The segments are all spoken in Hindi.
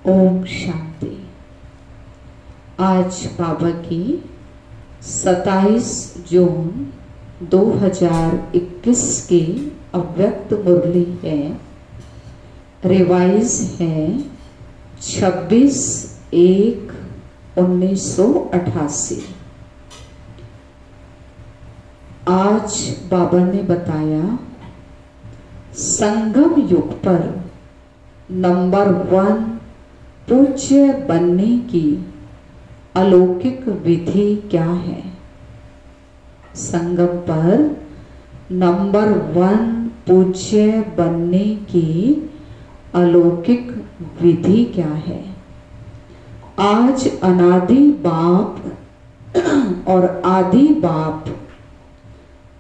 ओम शांति। आज बाबा की 27 जून 2021 की अव्यक्त मुरली है। रिवाइज है 26/1/1988। आज बाबा ने बताया संगम युग पर नंबर 1 पूज्य बनने की अलौकिक विधि क्या है। संगम पर नंबर 1 पूज्य बनने की अलौकिक विधि क्या है। आज अनादि बाप और आदि बाप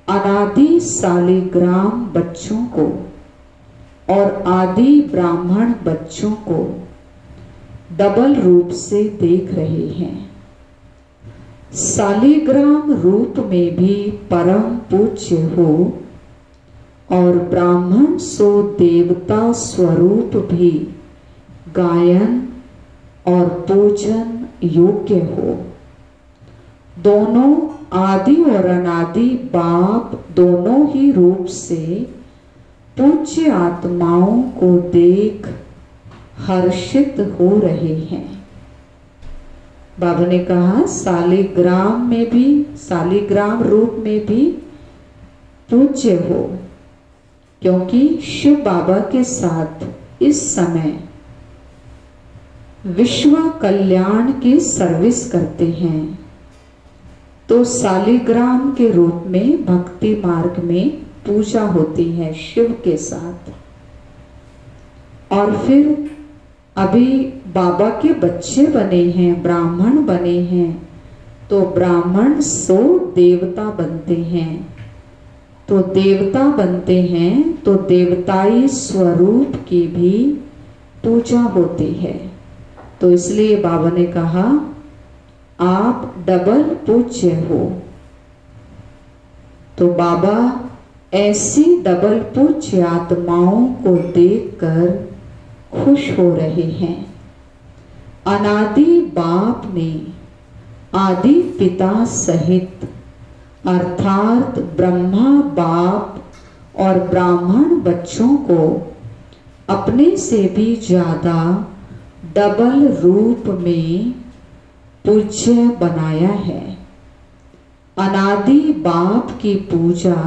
अनादि सालिग्राम बच्चों को और आदि ब्राह्मण बच्चों को डबल रूप से देख रहे हैं। सालिग्राम रूप में भी परम पूज्य हो और ब्राह्मण सो देवता स्वरूप भी गायन और पूजन योग्य हो। दोनों आदि और अनादि बाप दोनों ही रूप से पूज्य आत्माओं को देख हर्षित हो रहे हैं। बाबा ने कहा सालिग्राम में भी, सालिग्राम रूप में भी पूज्य हो, क्योंकि शिव बाबा के साथ इस समय विश्व कल्याण की सर्विस करते हैं। तो सालिग्राम के रूप में भक्ति मार्ग में पूजा होती है शिव के साथ। और फिर अभी बाबा के बच्चे बने हैं, ब्राह्मण बने हैं, तो ब्राह्मण सो देवता बनते हैं। तो देवता बनते हैं तो देवताई स्वरूप की भी पूजा होती है। तो इसलिए बाबा ने कहा आप डबल पूज्य हो। तो बाबा ऐसी डबल पूज्य आत्माओं को देखकर खुश हो रहे हैं। अनादि बाप ने आदि पिता सहित अर्थात ब्रह्मा बाप और ब्राह्मण बच्चों को अपने से भी ज्यादा डबल रूप में पूज्य बनाया है। अनादि बाप की पूजा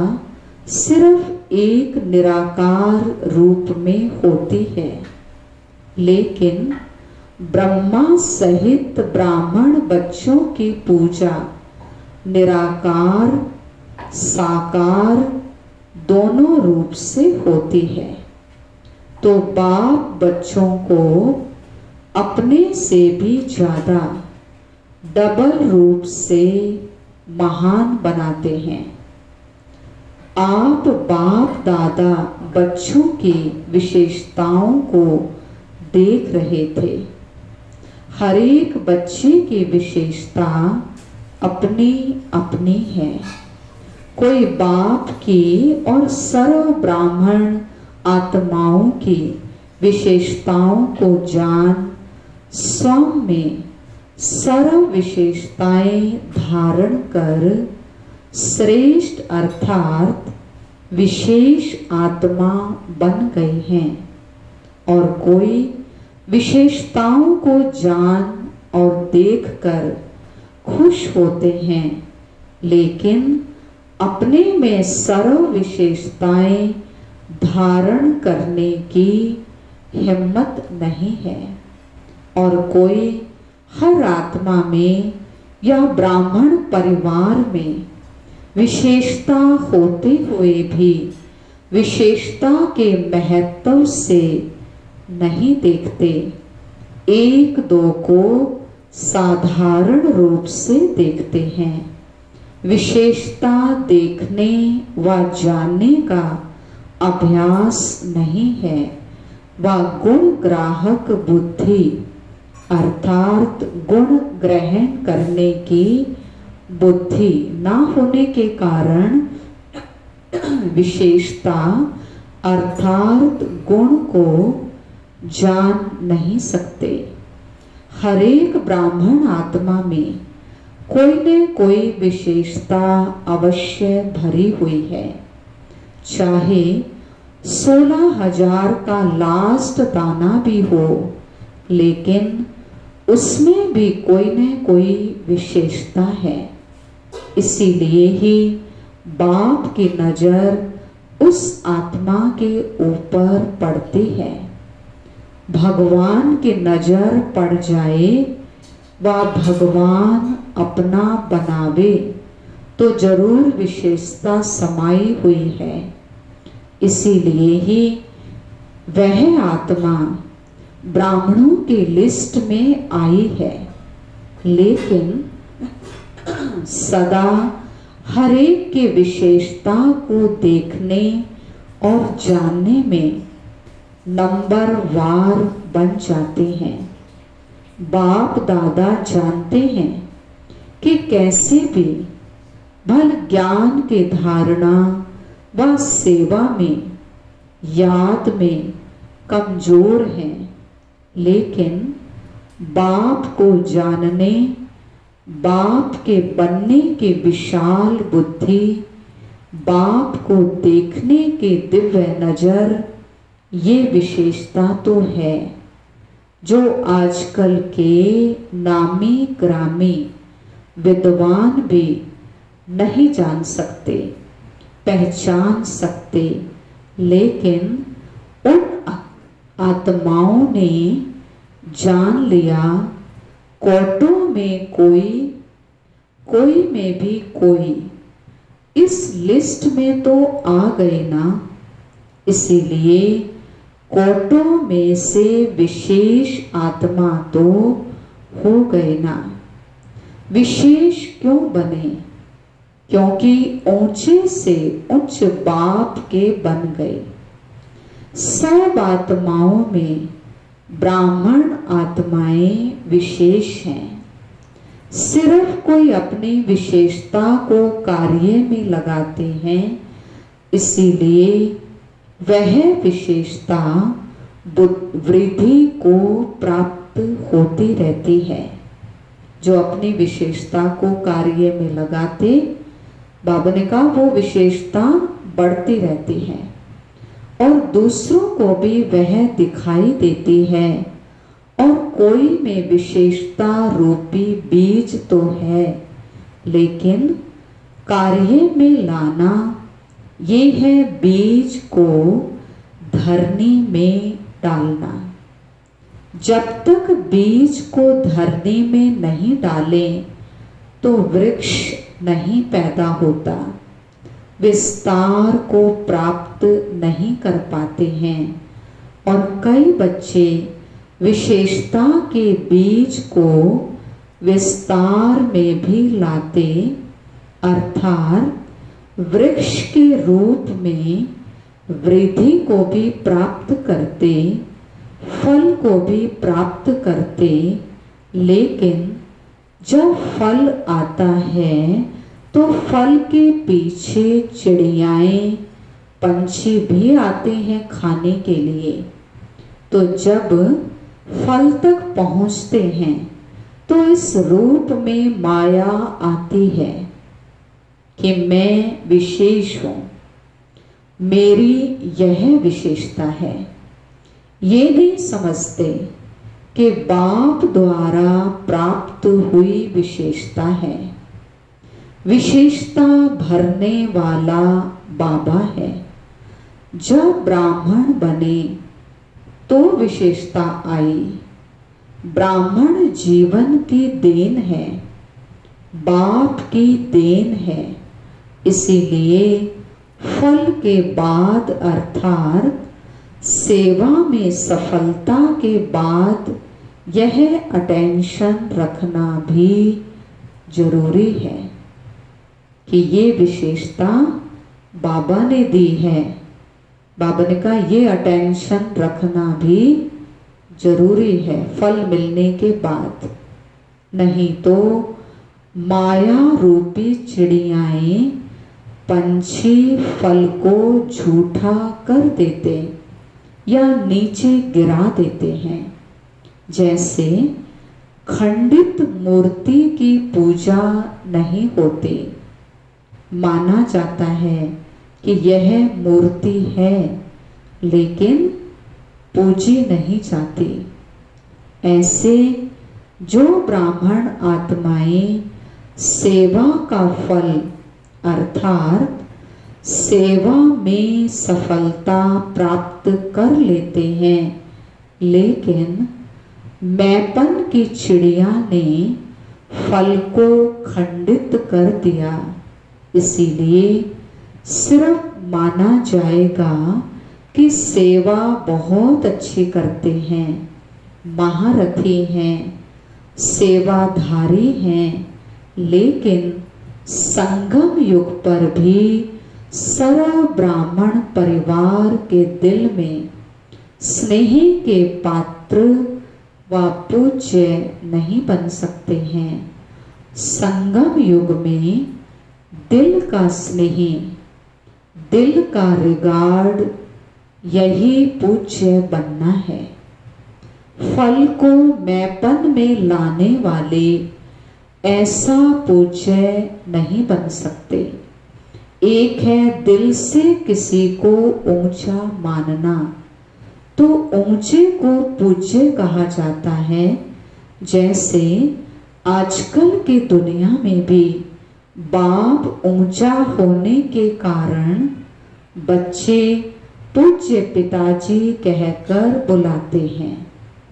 सिर्फ एक निराकार रूप में होती है, लेकिन ब्रह्मा सहित ब्राह्मण बच्चों की पूजा निराकार साकार दोनों रूप से होती है। तो बाप बच्चों को अपने से भी ज्यादा डबल रूप से महान बनाते हैं। आप बाप दादा बच्चों की विशेषताओं को देख रहे थे। हर एक बच्चे की विशेषता अपनी अपनी है। कोई बाप की और सर्व ब्राह्मण आत्माओं की विशेषताओं को जान स्वयं में सर्व विशेषताएं धारण कर श्रेष्ठ अर्थात विशेष आत्मा बन गए हैं। और कोई विशेषताओं को जान और देखकर खुश होते हैं, लेकिन अपने में सर्व विशेषताएं धारण करने की हिम्मत नहीं है। और कोई हर आत्मा में या ब्राह्मण परिवार में विशेषता होते हुए भी विशेषता के महत्व से नहीं देखते। एक दो को साधारण रूप से देखते हैं। विशेषता देखने व जानने का अभ्यास नहीं है। वह गुण ग्राहक बुद्धि अर्थात गुण ग्रहण करने की बुद्धि ना होने के कारण विशेषता अर्थात गुण को जान नहीं सकते। हर एक ब्राह्मण आत्मा में कोई न कोई विशेषता अवश्य भरी हुई है। चाहे 16,000 का लास्ट दाना भी हो, लेकिन उसमें भी कोई न कोई विशेषता है। इसीलिए ही बाप की नजर उस आत्मा के ऊपर पड़ती है। भगवान की नजर पड़ जाए व भगवान अपना बनावे तो जरूर विशेषता समाई हुई है। इसीलिए ही वह आत्मा ब्राह्मणों की लिस्ट में आई है, लेकिन सदा हर एक की विशेषता को देखने और जानने में नंबर वार बन जाते हैं। बाप दादा जानते हैं कि कैसे भी भल ज्ञान के धारणा व सेवा में, याद में कमजोर हैं, लेकिन बाप को जानने, बाप के बनने की विशाल बुद्धि, बाप को देखने की दिव्य नजर, ये विशेषता तो है जो आजकल के नामी ग्रामी विद्वान भी नहीं जान सकते, पहचान सकते। लेकिन उन आत्माओं ने जान लिया, कोटों में कोई, कोई में भी कोई इस लिस्ट में तो आ गए ना। इसीलिए कोटों में से विशेष आत्मा तो हो गए ना। विशेष क्यों बने? क्योंकि ऊंचे से उच्च बाप के बन गए। सब आत्माओं में ब्राह्मण आत्माएं विशेष हैं। सिर्फ कोई अपनी विशेषता को कार्य में लगाते हैं, इसीलिए वह विशेषता वृद्धि को प्राप्त होती रहती है। जो अपनी विशेषता को कार्य में लगाते, बाबा ने कहा वो विशेषता बढ़ती रहती है और दूसरों को भी वह दिखाई देती है। और कोई में विशेषता रूपी बीज तो है, लेकिन कार्य में लाना ये है बीज को धरनी में डालना। जब तक बीज को धरनी में नहीं डालें तो वृक्ष नहीं पैदा होता, विस्तार को प्राप्त नहीं कर पाते हैं। और कई बच्चे विशेषता के बीज को विस्तार में भी लाते, अर्थात वृक्ष के रूप में वृद्धि को भी प्राप्त करते, फल को भी प्राप्त करते। लेकिन जब फल आता है तो फल के पीछे चिड़ियाएं, पंछी भी आते हैं खाने के लिए। तो जब फल तक पहुंचते हैं तो इस रूप में माया आती है कि मैं विशेष हूं, मेरी यह विशेषता है। ये नहीं समझते कि बाप द्वारा प्राप्त हुई विशेषता है। विशेषता भरने वाला बाबा है। जब ब्राह्मण बने तो विशेषता आई। ब्राह्मण जीवन की देन है, बाप की देन है। इसीलिए फल के बाद अर्थात सेवा में सफलता के बाद यह अटेंशन रखना भी जरूरी है कि ये विशेषता बाबा ने दी है। बाबा ने कहा ये अटेंशन रखना भी जरूरी है फल मिलने के बाद, नहीं तो माया रूपी चिड़ियाएं पंछी फल को झूठा कर देते, या नीचे गिरा देते हैं। जैसे खंडित मूर्ति की पूजा नहीं होती, माना जाता है कि यह मूर्ति है, लेकिन पूजी नहीं जाती। ऐसे जो ब्राह्मण आत्माएं सेवा का फल अर्थात सेवा में सफलता प्राप्त कर लेते हैं, लेकिन मैपन की चिड़िया ने फल को खंडित कर दिया, इसीलिए सिर्फ माना जाएगा कि सेवा बहुत अच्छी करते हैं, महारथी हैं, सेवाधारी हैं, लेकिन संगम युग पर भी सर्व ब्राह्मण परिवार के दिल में स्नेह के पात्र व पूज्य नहीं बन सकते हैं। संगम युग में दिल का स्नेह, दिल का रिगार्ड, यही पूज्य बनना है। फल को मैपन में लाने वाले ऐसा पूज्य नहीं बन सकते। एक है दिल से किसी को ऊंचा मानना, तो ऊंचे को पूज्य कहा जाता है। जैसे आजकल की दुनिया में भी बाप ऊंचा होने के कारण बच्चे पूज्य पिताजी कहकर बुलाते हैं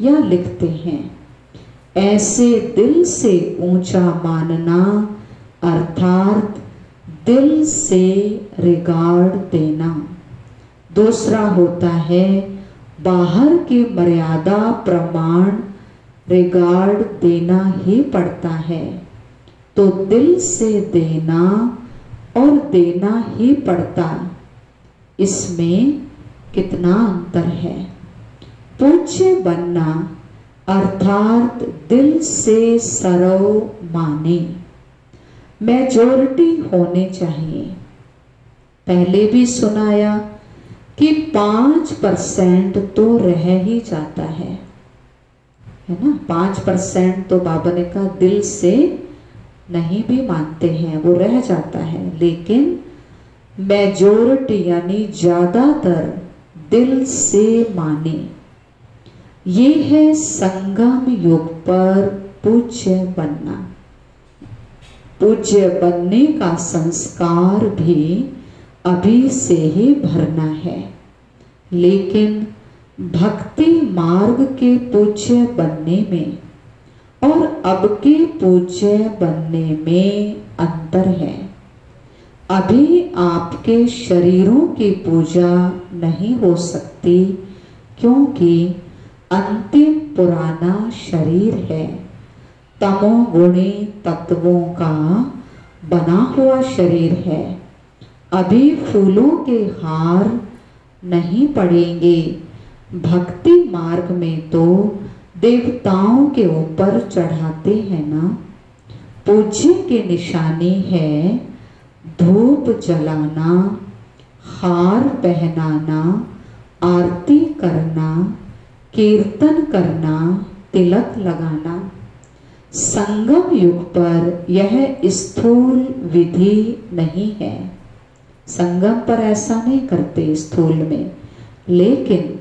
या लिखते हैं। ऐसे दिल से ऊंचा मानना अर्थात दिल से रिगार्ड देना। दूसरा होता है बाहर की मर्यादा प्रमाण रिगार्ड देना ही पड़ता है, तो दिल से देना और देना ही पड़ता, इसमें कितना अंतर है। पूज्य बनना अर्थात दिल से सर्व माने, मेजॉरिटी होने चाहिए। पहले भी सुनाया कि 5% तो रह ही जाता है ना। 5% तो बाबा ने कहा दिल से नहीं भी मानते हैं, वो रह जाता है, लेकिन मेजॉरिटी यानी ज्यादातर दिल से माने। ये है संगम युग पर पूज्य बनना। पूज्य बनने का संस्कार भी अभी से ही भरना है, लेकिन भक्ति मार्ग के पूज्य बनने में और अब के पूज्य बनने में अंतर है। अभी आपके शरीरों की पूजा नहीं हो सकती, क्योंकि अंतिम पुराना शरीर है, तमोगुणी तत्वों का बना हुआ शरीर है। अभी फूलों के हार नहीं पड़ेंगे। भक्ति मार्ग में तो देवताओं के ऊपर चढ़ाते हैं ना। पूज्य की निशानी है धूप जलाना, हार पहनाना, आरती करना, कीर्तन करना, तिलक लगाना। संगम युग पर यह स्थूल विधि नहीं है। संगम पर ऐसा नहीं करते स्थूल में, लेकिन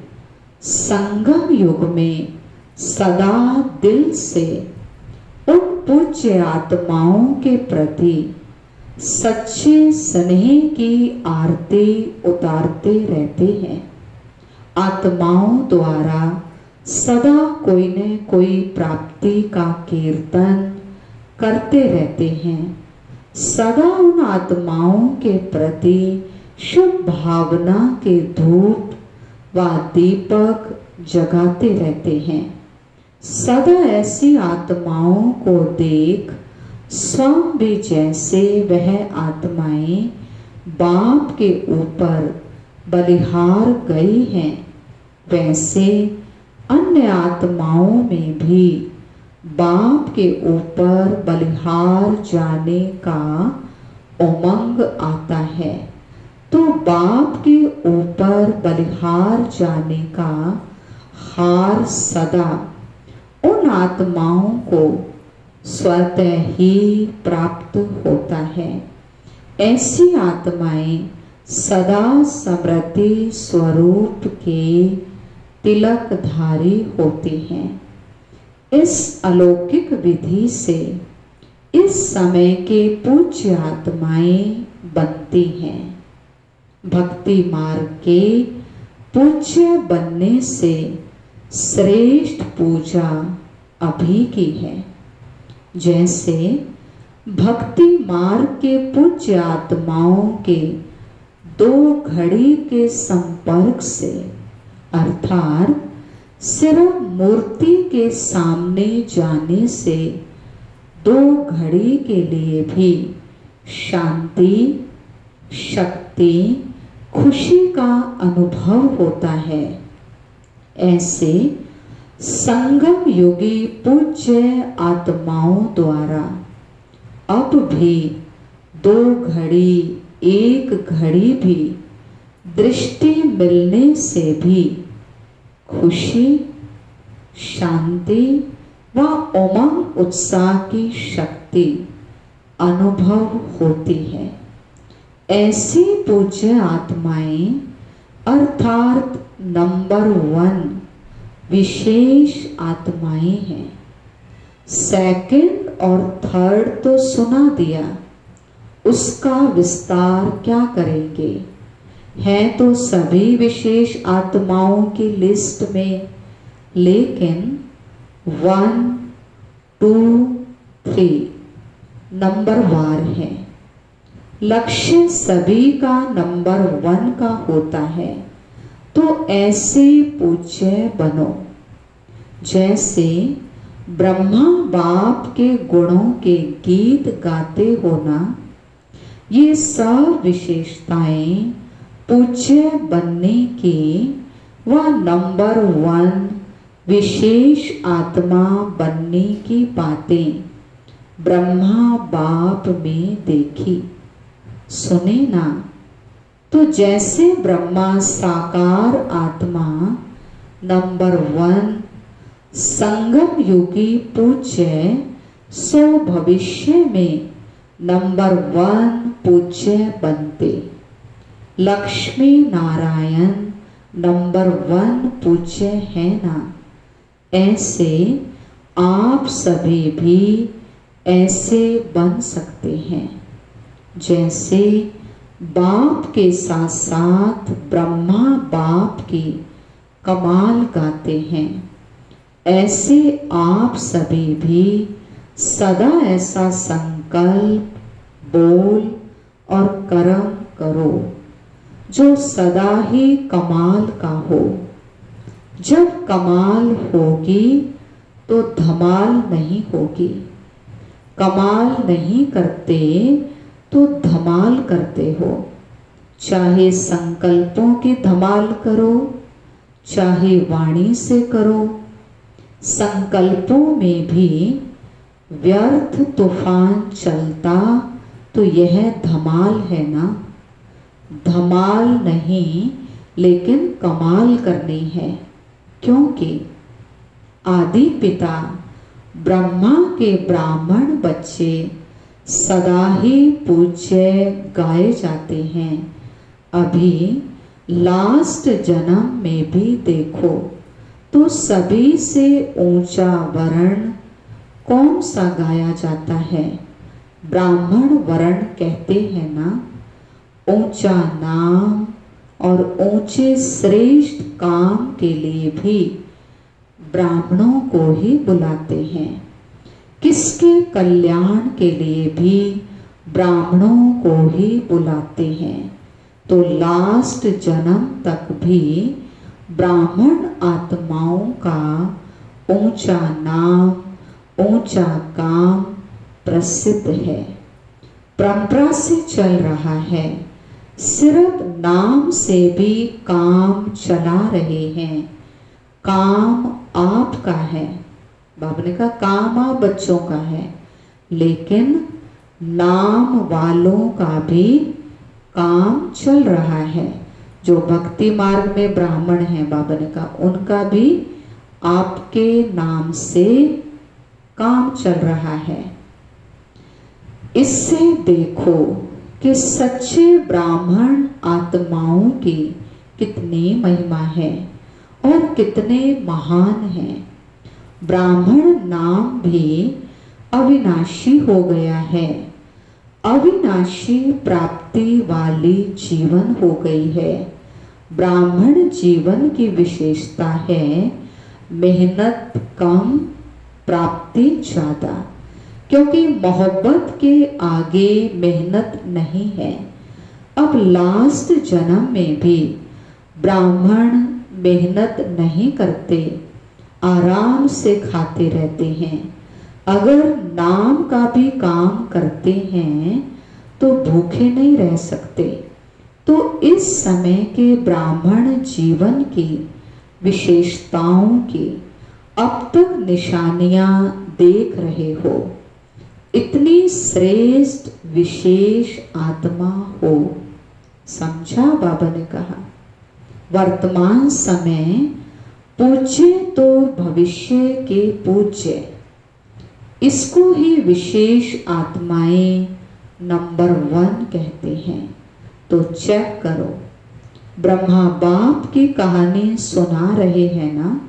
संगम युग में सदा दिल से उन पूज्य आत्माओं के प्रति सच्चे स्नेह की आरती उतारते रहते हैं। आत्माओं द्वारा सदा कोई न कोई प्राप्ति का कीर्तन करते रहते हैं। सदा उन आत्माओं के प्रति शुभ भावना के धूप व दीपक जगाते रहते हैं। सदा ऐसी आत्माओं को देख स्वयं भी जैसे वह आत्माएं बाप के ऊपर बलिहार गई हैं, वैसे अन्य आत्माओं में भी बाप के ऊपर बलिहार जाने का उमंग आता है। तो बाप के ऊपर बलिहार जाने का हार सदा उन आत्माओं को स्वतः ही प्राप्त होता है। ऐसी आत्माएं सदा समृद्धि स्वरूप के तिलकधारी होती हैं। इस अलौकिक विधि से इस समय के पूज्य आत्माएं बनती हैं। भक्ति मार्ग के पूज्य बनने से श्रेष्ठ पूजा अभी की है। जैसे भक्ति मार्ग के पूज्य आत्माओं के 2 घड़ी के संपर्क से, अर्थात सिर्फ मूर्ति के सामने जाने से 2 घड़ी के लिए भी शांति, शक्ति, खुशी का अनुभव होता है। ऐसे संगम योगी पूज्य आत्माओं द्वारा अब भी 2 घड़ी, 1 घड़ी भी दृष्टि मिलने से भी खुशी, शांति व उमंग उत्साह की शक्ति अनुभव होती है। ऐसी पूज्य आत्माएं अर्थात नंबर 1 विशेष आत्माएं हैं। सेकंड और थर्ड तो सुना दिया, उसका विस्तार क्या करेंगे। हैं तो सभी विशेष आत्माओं की लिस्ट में, लेकिन 1, 2, 3 नंबर वार है। लक्ष्य सभी का नंबर 1 का होता है। तो ऐसे पूज्य बनो। जैसे ब्रह्मा बाप के गुणों के गीत गाते हो ना, ये सब विशेषताएं पूज्य बनने की व नंबर 1 विशेष आत्मा बनने की बातें ब्रह्मा बाप में देखी, सुने ना। तो जैसे ब्रह्मा साकार आत्मा नंबर 1 संगम योगी पूज्य, सो भविष्य में नंबर 1 पूज्य बनते। लक्ष्मी नारायण नंबर 1 पूज्य है ना। ऐसे आप सभी भी ऐसे बन सकते हैं। जैसे बाप के साथ साथ ब्रह्मा बाप की कमाल गाते हैं, ऐसे आप सभी भी सदा ऐसा संकल्प, बोल और कर्म करो जो सदा ही कमाल का हो। जब कमाल होगी तो धमाल नहीं होगी। कमाल नहीं करते तो धमाल करते हो। चाहे संकल्पों की धमाल करो, चाहे वाणी से करो। संकल्पों में भी व्यर्थ तूफान चलता तो यह धमाल है ना। धमाल नहीं, लेकिन कमाल करनी है। क्योंकि आदि पिता ब्रह्मा के ब्राह्मण बच्चे सदा ही पूज्य गाए जाते हैं। अभी लास्ट जन्म में भी देखो तो सभी से ऊंचा वर्ण कौन सा गाया जाता है? ब्राह्मण वर्ण कहते हैं ना। ऊंचा नाम और ऊंचे श्रेष्ठ काम के लिए भी ब्राह्मणों को ही बुलाते हैं। किसके कल्याण के लिए भी ब्राह्मणों को ही बुलाते हैं। तो लास्ट जन्म तक भी ब्राह्मण आत्माओं का ऊंचा नाम, ऊंचा काम प्रसिद्ध है, परंपरा से चल रहा है। सिर्फ नाम से भी काम चला रहे हैं। काम आपका है। बाबा ने कहा काम आप बच्चों का है, लेकिन नाम वालों का भी काम चल रहा है। जो भक्ति मार्ग में ब्राह्मण हैं, बाबा ने कहा उनका भी आपके नाम से काम चल रहा है। इससे देखो कि सच्चे ब्राह्मण आत्माओं की कितनी महिमा है और कितने महान हैं। ब्राह्मण नाम भी अविनाशी हो गया है। अविनाशी प्राप्ति वाली जीवन हो गई है। ब्राह्मण जीवन की विशेषता है मेहनत कम, प्राप्ति ज्यादा, क्योंकि मोहब्बत के आगे मेहनत नहीं है। अब लास्ट जन्म में भी ब्राह्मण मेहनत नहीं करते, आराम से खाते रहते हैं। अगर नाम का भी काम करते हैं तो भूखे नहीं रह सकते। तो इस समय के ब्राह्मण जीवन की विशेषताओं की अब तक निशानियां देख रहे हो। इतनी श्रेष्ठ विशेष आत्मा हो। समझा? बाबा ने कहा वर्तमान समय पूज्य तो भविष्य के पूज्य, इसको ही विशेष आत्माएं नंबर 1 कहते हैं। तो चेक करो, ब्रह्मा बाप की कहानी सुना रहे हैं ना,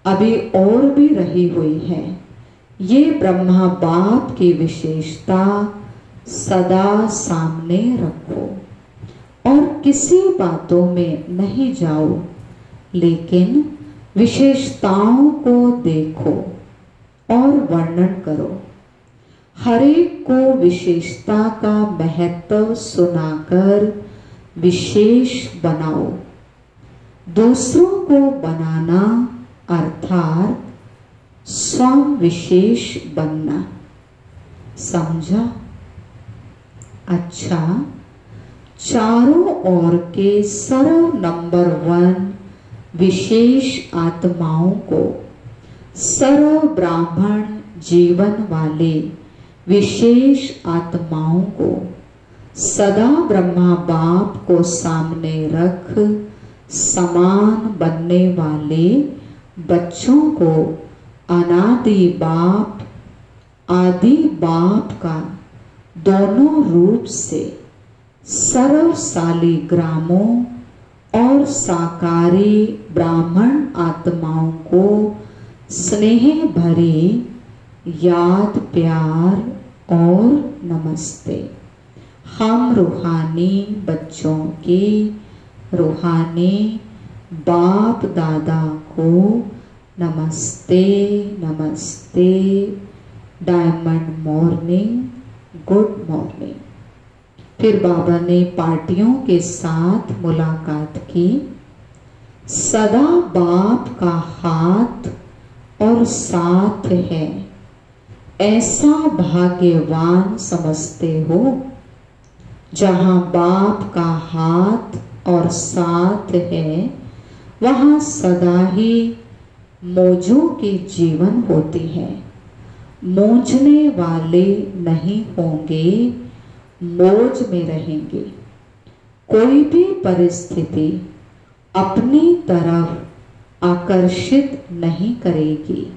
अभी और भी रही हुई है। ये ब्रह्मा बाप की विशेषता सदा सामने रखो और किसी बातों में नहीं जाओ, लेकिन विशेषताओं को देखो और वर्णन करो। हरेक को विशेषता का महत्व सुनाकर विशेष बनाओ। दूसरों को बनाना अर्थात स्वयं विशेष बनना। समझा? अच्छा, चारों ओर के सर्व नंबर 1 विशेष आत्माओं को, सर्व ब्राह्मण जीवन वाले विशेष आत्माओं को सदा ब्रह्मा बाप को सामने रख समान बनने वाले बच्चों को अनादि बाप आदि बाप का दोनों रूप से सर्वशाली ग्रामों और साकारी ब्राह्मण आत्माओं को स्नेह भरी याद, प्यार और नमस्ते। हम रूहानी बच्चों की रूहानी बाप दादा को नमस्ते नमस्ते। Diamond morning, good morning. फिर बाबा ने पार्टियों के साथ मुलाकात की। सदा बाप का हाथ और साथ है, ऐसा भाग्यवान समझते हो। जहां बाप का हाथ और साथ है, वहां सदा ही मौजों की जीवन होती है। मौजने वाले नहीं होंगे, मौज में रहेंगे। कोई भी परिस्थिति अपनी तरफ आकर्षित नहीं करेगी,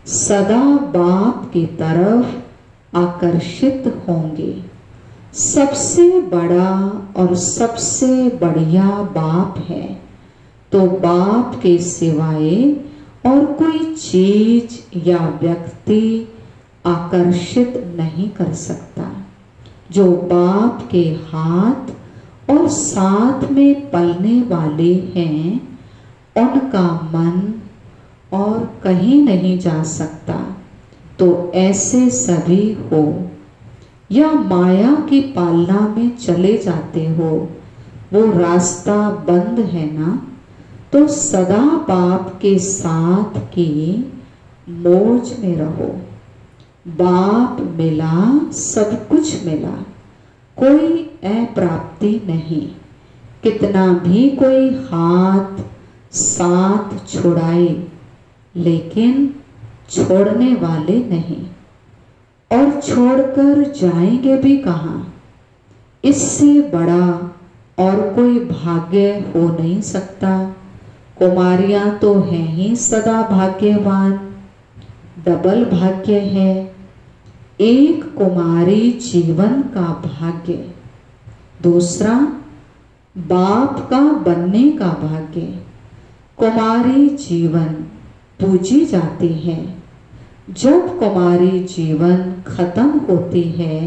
सदा बाप की तरफ आकर्षित होंगे। सबसे बड़ा और सबसे बढ़िया बाप है, तो बाप के सिवाय और कोई चीज या व्यक्ति आकर्षित नहीं कर सकता। जो बाप के हाथ और साथ में पलने वाले हैं, उनका मन और कहीं नहीं जा सकता। तो ऐसे सभी हो या माया की पालना में चले जाते हो, वो रास्ता बंद है ना, तो सदा बाप के साथ की मौज में रहो। बाप मिला, सब कुछ मिला, कोई अप्राप्ति नहीं। कितना भी कोई हाथ साथ छुड़ाए, लेकिन छोड़ने वाले नहीं। और छोड़कर जाएंगे भी कहाँ? इससे बड़ा और कोई भाग्य हो नहीं सकता। कुमारियां तो हैं ही सदा भाग्यवान, डबल भाग्य है। एक कुमारी जीवन का भाग्य, दूसरा बाप का बनने का भाग्य। कुमारी जीवन पूजी जाती है। जब कुमारी जीवन खत्म होती है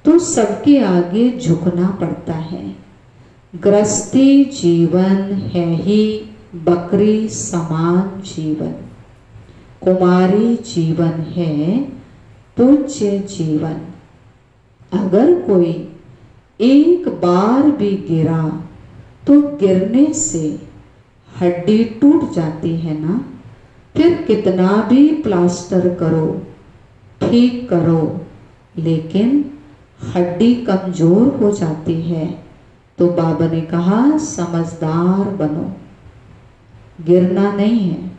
तो सबके आगे झुकना पड़ता है। गृहस्थी जीवन है ही बकरी समान जीवन, कुमारी जीवन है पूज्य जीवन। अगर कोई एक बार भी गिरा तो गिरने से हड्डी टूट जाती है ना, फिर कितना भी प्लास्टर करो, ठीक करो, लेकिन हड्डी कमजोर हो जाती है। तो बाबा ने कहा समझदार बनो, गिरना नहीं है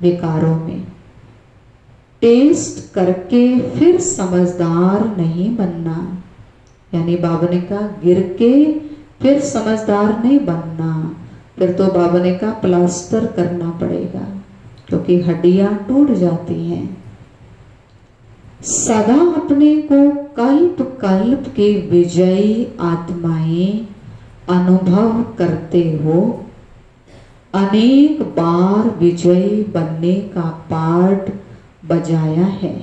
विकारों में। टेस्ट करके फिर समझदार नहीं बनना, यानी बाबा ने कहा गिर के फिर समझदार नहीं बनना। फिर तो बाबा ने कहा प्लास्टर करना पड़ेगा, क्योंकि हड्डियां टूट जाती हैं। सदा अपने को कल्प कल्प की विजयी आत्माएं अनुभव करते हो। अनेक बार विजयी बनने का पाठ बजाया है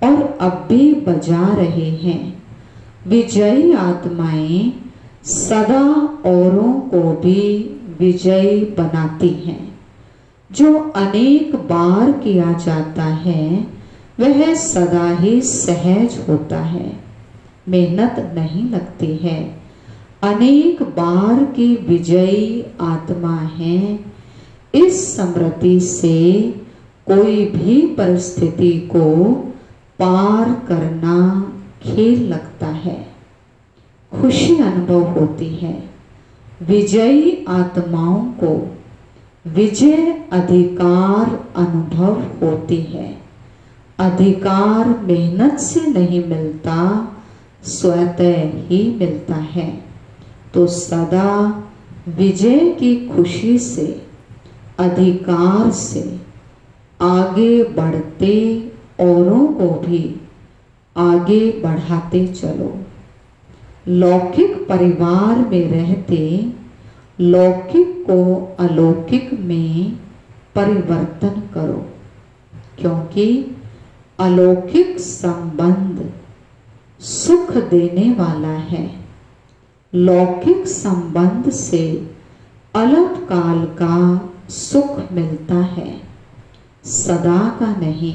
और अब भी बजा रहे हैं। विजयी आत्माएं सदा औरों को भी विजयी बनाती हैं। जो अनेक बार किया जाता है वह सदा ही सहज होता है, मेहनत नहीं लगती है। अनेक बार की विजयी आत्मा है। इस स्मृति से कोई भी परिस्थिति को पार करना खेल लगता है, खुशी अनुभव होती है। विजयी आत्माओं को विजय अधिकार अनुभव होती है। अधिकार मेहनत से नहीं मिलता, स्वतः ही मिलता है। तो सदा विजय की खुशी से, अधिकार से आगे बढ़ते औरों को भी आगे बढ़ाते चलो। लौकिक परिवार में रहते लौकिक को अलौकिक में परिवर्तन करो, क्योंकि अलौकिक संबंध सुख देने वाला है। लौकिक संबंध से अल्प काल का सुख मिलता है, सदा का नहीं।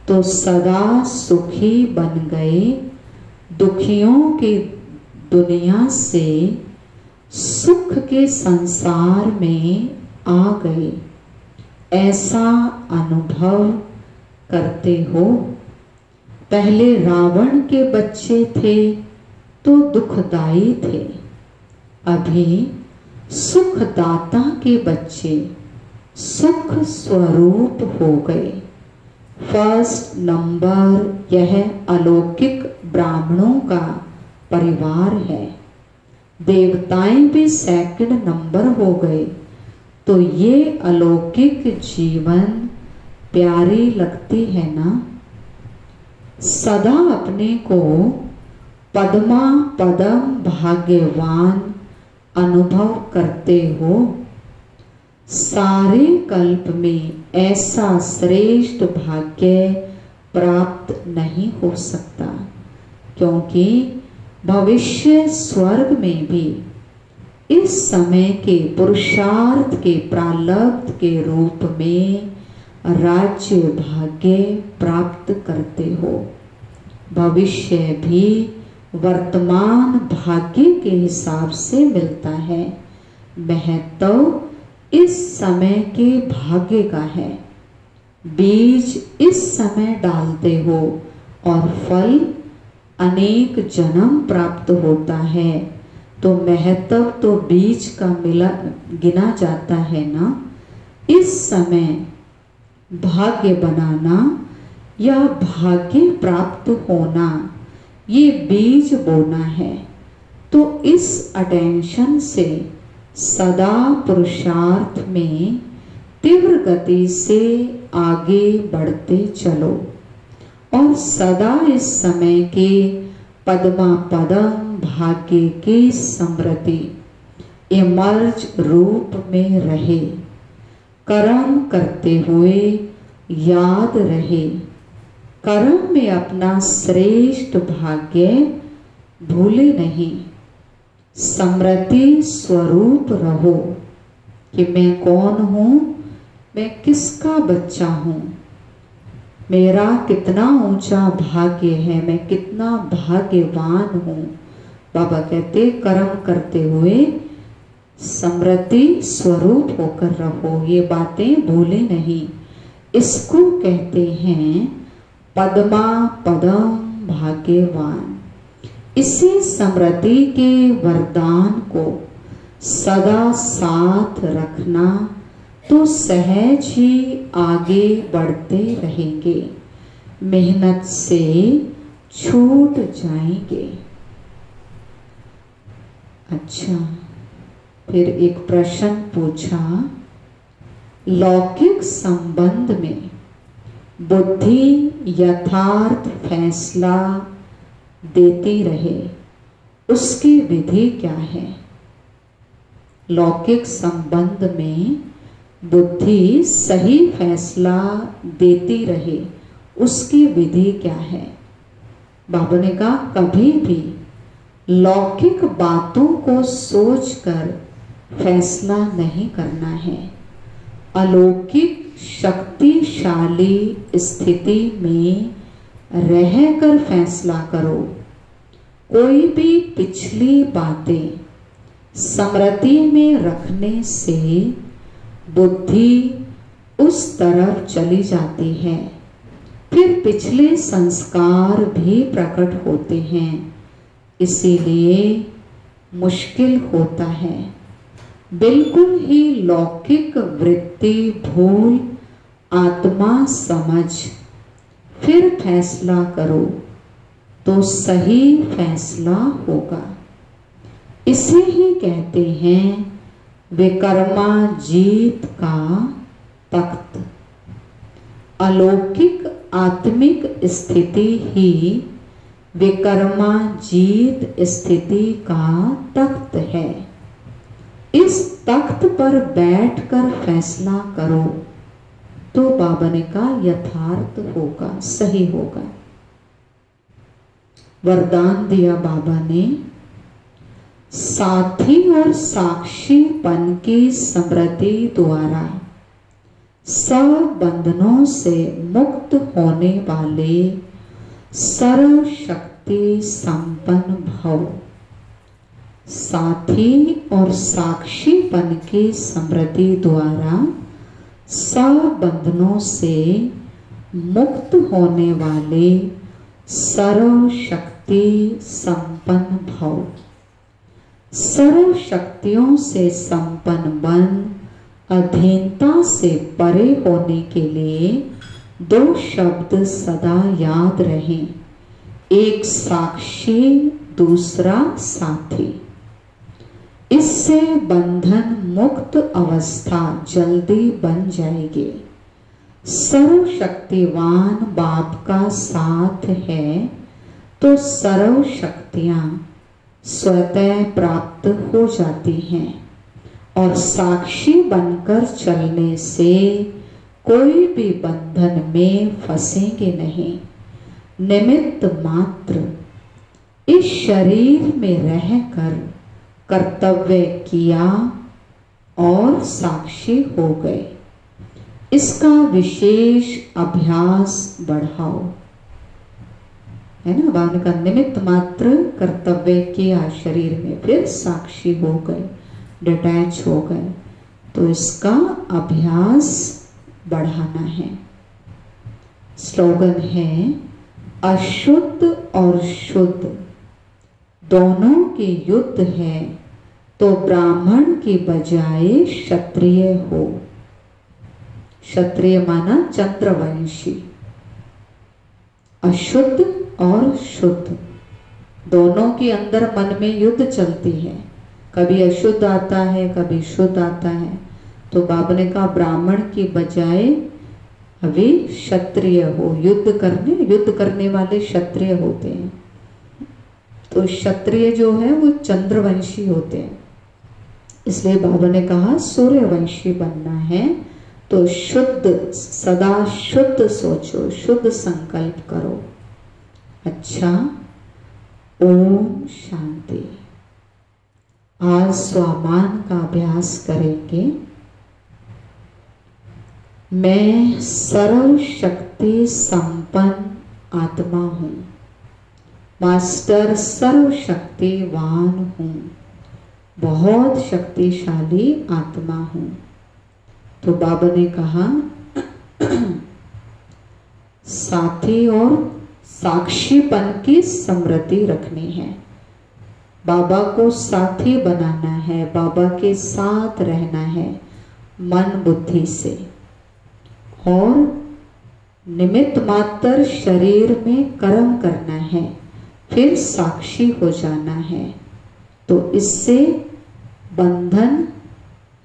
तो सदा सुखी बन गए, दुखियों की दुनिया से सुख के संसार में आ गए, ऐसा अनुभव करते हो। पहले रावण के बच्चे थे तो दुखदाई थे, अभी सुखदाता के बच्चे सुख स्वरूप हो गए। फर्स्ट नंबर यह अलौकिक ब्राह्मणों का परिवार है। देवताएं भी सेकंड नंबर हो गए। तो ये अलौकिक जीवन प्यारी लगती है ना। सदा अपने को पद्मा पदम भाग्यवान अनुभव करते हो। सारे कल्प में ऐसा श्रेष्ठ भाग्य प्राप्त नहीं हो सकता, क्योंकि भविष्य स्वर्ग में भी इस समय के पुरुषार्थ के प्रारब्ध के रूप में राज्य भाग्य प्राप्त करते हो। भविष्य भी वर्तमान भाग्य के हिसाब से मिलता है। महत्व इस समय के भाग्य का है। बीज इस समय डालते हो और फल अनेक जन्म प्राप्त होता है। तो महत्व तो बीज का गिना जाता है ना। इस समय भाग्य बनाना या भाग्य प्राप्त होना, ये बीज बोना है। तो इस अटेंशन से सदा पुरुषार्थ में तीव्र गति से आगे बढ़ते चलो और सदा इस समय के पद्मा पदम भाग्य की समृद्धि इमर्ज रूप में रहे, कर्म करते हुए याद रहे, कर्म में अपना श्रेष्ठ भाग्य भूले नहीं, समृद्धि स्वरूप रहो कि मैं कौन हूँ, मैं किसका बच्चा हूँ, मेरा कितना ऊंचा भाग्य है, मैं कितना भाग्यवान हूँ। बाबा कहते कर्म करते हुए समृद्धि स्वरूप होकर रहो, ये बातें भूले नहीं। इसको कहते हैं पद्मा पदम भाग्यवान। इसी समृद्धि के वरदान को सदा साथ रखना तो सहज ही आगे बढ़ते रहेंगे, मेहनत से छूट जाएंगे। अच्छा, फिर एक प्रश्न पूछा, लौकिक संबंध में बुद्धि यथार्थ फैसला देती रहे, उसकी विधि क्या है? लौकिक संबंध में बुद्धि सही फैसला देती रहे, उसकी विधि क्या है? बाबा ने कहा कभी भी लौकिक बातों को सोचकर फैसला नहीं करना है। अलौकिक शक्तिशाली स्थिति में रहकर फैसला करो। कोई भी पिछली बातें स्मृति में रखने से बुद्धि उस तरफ चली जाती है, फिर पिछले संस्कार भी प्रकट होते हैं, इसीलिए मुश्किल होता है। बिल्कुल ही लौकिक वृत्ति भूल आत्मा समझ फिर फैसला करो तो सही फैसला होगा। इसे ही कहते हैं विकर्मा जीत का तख्त। अलौकिक आत्मिक स्थिति ही विकर्मा जीत स्थिति का तख्त है। इस तख्त पर बैठकर फैसला करो तो बाबा ने कहा यथार्थ होगा, सही होगा। वरदान दिया बाबा ने, साथी और साक्षीपन की समृद्धि द्वारा सब बंधनों से मुक्त होने वाले सर्व शक्ति संपन्न भव। साथी और साक्षीपन की समृद्धि द्वारा सब बंधनों से मुक्त होने वाले सर्व शक्ति संपन्न भव। सर्व शक्तियों से संपन्न बन अधीनता से परे होने के लिए दो शब्द सदा याद रहें, एक साक्षी, दूसरा साथी। इससे बंधन मुक्त अवस्था जल्दी बन जाएगी। सर्व शक्तिवान बाप का साथ है तो सर्व शक्तियां स्वतः प्राप्त हो जाती हैं और साक्षी बनकर चलने से कोई भी बंधन में फंसेंगे नहीं। निमित्त मात्र इस शरीर में रहकर कर्तव्य किया और साक्षी हो गए। इसका विशेष अभ्यास बढ़ाओ, है ना। बाबा का निमित्त मात्र कर्तव्य किया शरीर में, फिर साक्षी हो गए, डिटैच हो गए, तो इसका अभ्यास बढ़ाना है। स्लोगन है, अशुद्ध और शुद्ध दोनों के युद्ध है तो ब्राह्मण की बजाय क्षत्रिय हो। क्षत्रिय माना चंद्रवंशी। अशुद्ध और शुद्ध दोनों के अंदर मन में युद्ध चलती है, कभी अशुद्ध आता है कभी शुद्ध आता है। तो बाबा ने कहा ब्राह्मण की बजाय अभी क्षत्रिय हो, युद्ध करने वाले क्षत्रिय होते हैं। तो क्षत्रिय जो है वो चंद्रवंशी होते हैं, इसलिए बाबा ने कहा सूर्यवंशी बनना है। तो शुद्ध, सदा शुद्ध सोचो, शुद्ध संकल्प करो। अच्छा, ओम शांति। आज स्वामान का अभ्यास करेंगे। मैं सर्व शक्ति संपन्न आत्मा हूँ, मास्टर सर्व शक्तिवान हूँ, बहुत शक्तिशाली आत्मा हूँ। तो बाबा ने कहा साथी और साक्षीपन की स्मृति रखनी है। बाबा को साथी बनाना है, बाबा के साथ रहना है मन बुद्धि से, और निमित्त मात्र शरीर में कर्म करना है, फिर साक्षी हो जाना है। तो इससे बंधन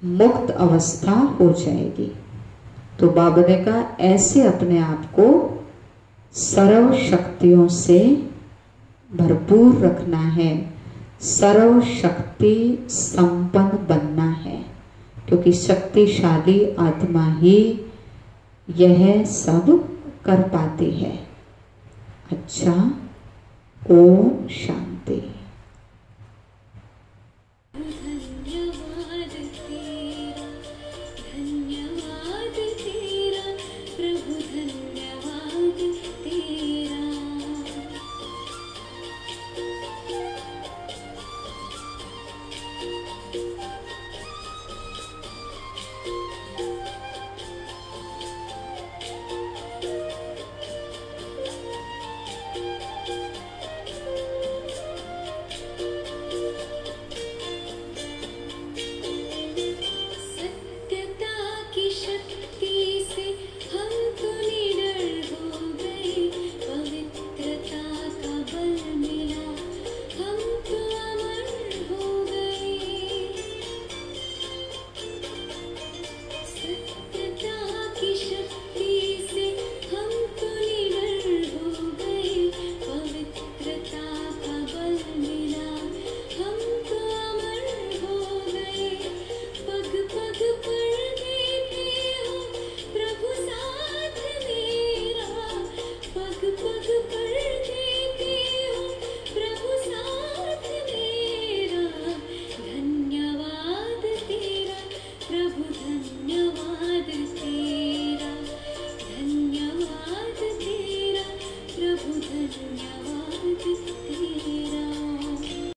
मुक्त अवस्था हो जाएगी। तो बाबा ने कहा ऐसे अपने आप को सर्व शक्तियों से भरपूर रखना है, सर्व शक्ति संपन्न बनना है, क्योंकि शक्तिशाली आत्मा ही यह सब कर पाती है। अच्छा, ओम शांति।